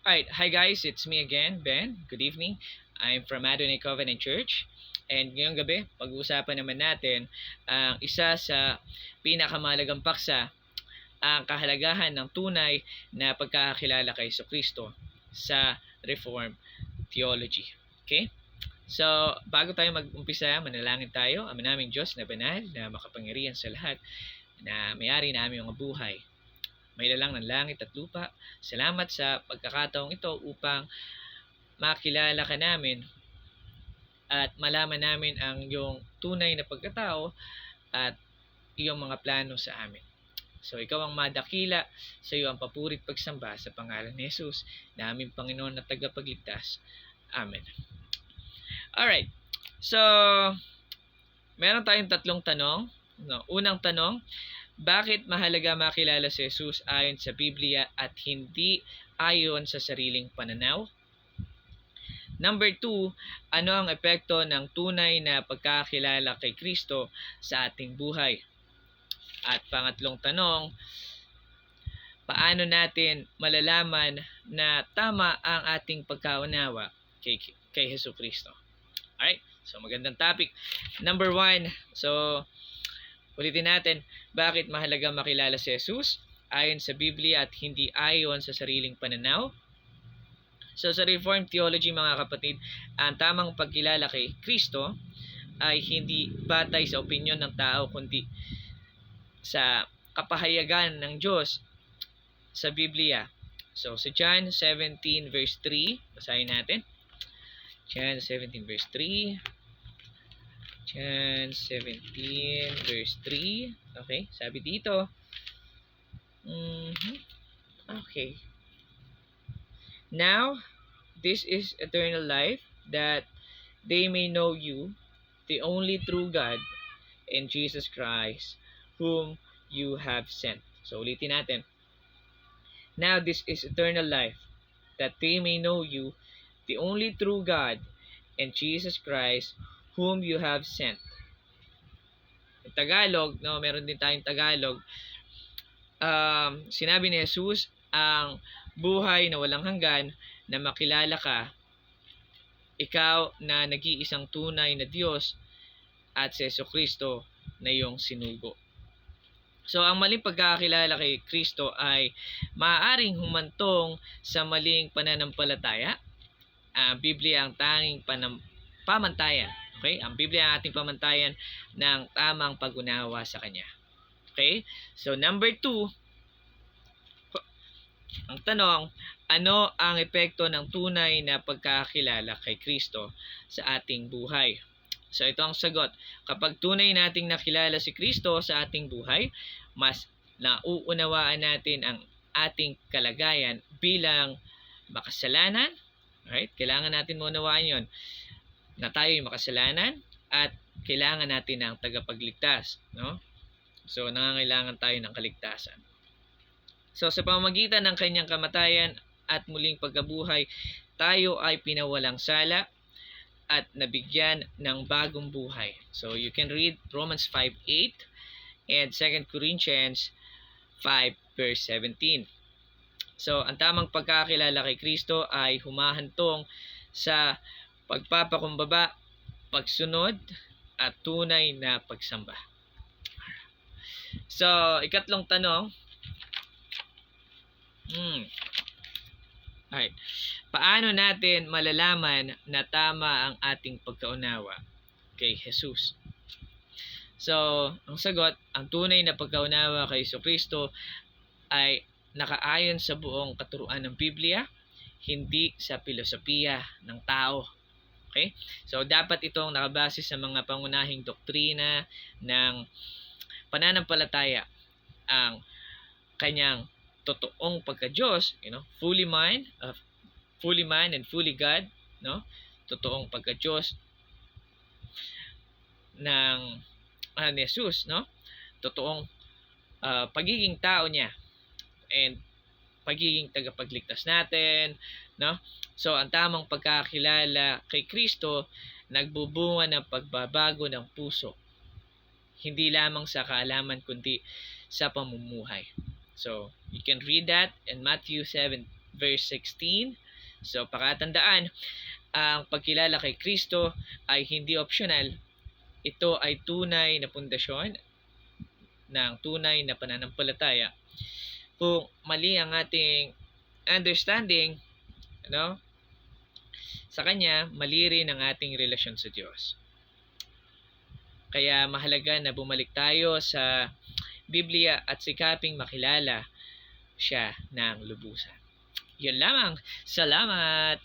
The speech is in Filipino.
Alright, hi guys, it's me again, Ben. Good evening. I'm from Adonai Covenant Church. And ngayong gabi, pag-uusapan naman natin ang isa sa pinakamahalagang paksa, ang kahalagahan ng tunay na pagkakakilala kay Kristo sa Reformed Theology. Okay? So, bago tayo mag-umpisa, manalangin tayo. Ama naming Diyos na banal, na makapangyarihan sa lahat, na may-ari na aming mga buhay. May lalang ng langit at lupa. Salamat sa pagkakataong ito upang makilala ka namin at malaman namin ang iyong tunay na pagkatao at iyong mga plano sa amin. So, ikaw ang madakila, sa iyo ang papurit pagsamba sa pangalan ni Jesus, na aming Panginoon at tagapagligtas. Amen. Alright. So, meron tayong tatlong tanong. No? Unang tanong, bakit mahalaga makilala si Jesus ayon sa Biblia at hindi ayon sa sariling pananaw? Number 2, ano ang epekto ng tunay na pagkakilala kay Kristo sa ating buhay? At pangatlong tanong, paano natin malalaman na tama ang ating pagkaunawa kay Hesus Kristo? Alright, so magandang topic. Number 1, so ulitin natin, bakit mahalaga makilala si Jesus ayon sa Biblia at hindi ayon sa sariling pananaw? So sa Reformed Theology, mga kapatid, ang tamang pagkilala kay Kristo ay hindi batay sa opinyon ng tao, kundi sa kapahayagan ng Diyos sa Biblia. So sa John 17 verse 3, basahin natin. John 17 verse 3. John 17 verse 3. Okay, sabi dito. Okay. Now, this is eternal life, that they may know you, the only true God, and Jesus Christ, whom you have sent. So, ulitin natin. Now, this is eternal life, that they may know you, the only true God, and Jesus Christ, whom you have sent. In Tagalog, no, meron din tayong Tagalog. Sinabi ni Jesus, ang buhay na walang hanggan, na makilala ka, ikaw na nag-iisang tunay na Diyos, at si Kristo na iyong sinugo. So, ang maling pagkakakilala kay Kristo ay maaaring humantong sa maling pananampalataya. Biblia ang tanging pamantayan. Okay? Ang Biblia ang ating pamantayan ng tamang pag-unawa sa Kanya. Okay? So, number 2, ang tanong, ano ang epekto ng tunay na pagkakilala kay Kristo sa ating buhay? So, ito ang sagot. Kapag tunay nating nakilala si Kristo sa ating buhay, mas nauunawaan natin ang ating kalagayan bilang makasalanan. Right? Kailangan natin maunawaan yon, na tayo'y makasalanan at kailangan natin ng tagapagligtas. No? So, nangangailangan tayo ng kaligtasan. So, sa pamamagitan ng kanyang kamatayan at muling pagkabuhay, tayo ay pinawalang sala at nabigyan ng bagong buhay. So, you can read Romans 5:8 and 2 Corinthians 5 verse 17. So, ang tamang pagkakilala kay Kristo ay humahantong sa pagpapakumbaba, pagsunod, at tunay na pagsamba. So, ikatlong tanong. Alright. Paano natin malalaman na tama ang ating pagkaunawa kay Jesus? So, ang sagot, ang tunay na pagkaunawa kay Kristo ay nakaayon sa buong katuruan ng Biblia, hindi sa filosofiya ng tao. Okay? So, dapat itong nakabase sa mga pangunahing doktrina ng pananampalataya, ang kanyang totoong pagka-Diyos, fully man and fully God, no? Totoong pagka-Diyos ng ni Jesus, no? Totoong pagiging tao niya and pagiging tagapagligtas natin, no? So, ang tamang pagkakilala kay Kristo nagbubunga ng pagbabago ng puso. Hindi lamang sa kaalaman kundi sa pamumuhay. So, you can read that in Matthew 7 verse 16. So, pakatandaan, ang pagkilala kay Kristo ay hindi optional. Ito ay tunay na pundasyon ng tunay na pananampalataya. Kung mali ang ating understanding, sa Kanya, mali rin ang ating relasyon sa Diyos. Kaya mahalaga na bumalik tayo sa Biblia at sikaping makilala siya ng lubusan. Yun lamang. Salamat!